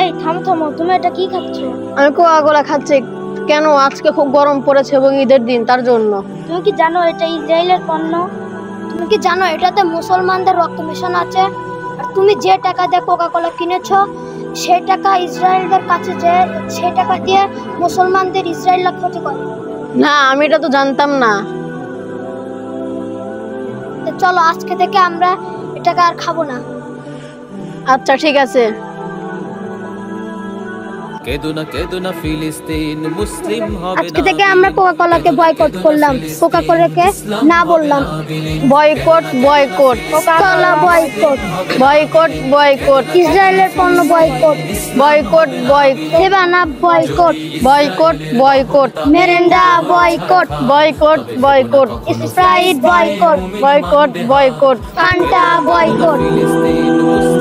এই থামো থামো, তুমি এটা কি খাচ্ছ? আমি কোকা-কোলা খাচ্ছি। কেন? আজকে খুব গরম পড়েছে এবং ঈদের দিন, তার জন্য। তুমি কি জানো এটা ইসরায়েলের পণ্য? তুমি কি জানো এটাতে মুসলমানদের রক্ত মেশানো আছে? আর তুমি যে টাকা দিয়ে কোকা-কোলা কিনেছো, সেই টাকা ইসরায়েলদের কাছে যে সেই টাকা দিয়ে মুসলমানদের ইসরায়েলরা ক্ষতি করে। না, আমি এটা তো জানতাম না। তো চলো আজকে থেকে আমরা এটাকে আর খাবো না। আচ্ছা, ঠিক আছে। কেদুনা ফিলিস্তিন মুসলিম হবে আজকে থেকে আমরা কোকা-কোলাকে বয়কট করলাম, কোকা-কোলাকে না বললাম। Boycott boycott Coca-Cola boycott, boycott boycott ইসরায়েলের পণ্য boycott, boycott boycott seven up boycott, boycott boycott Mirinda boycott, boycott boycott Sprite boycott, boycott boycott Fanta boycott. ফিলিস্তিন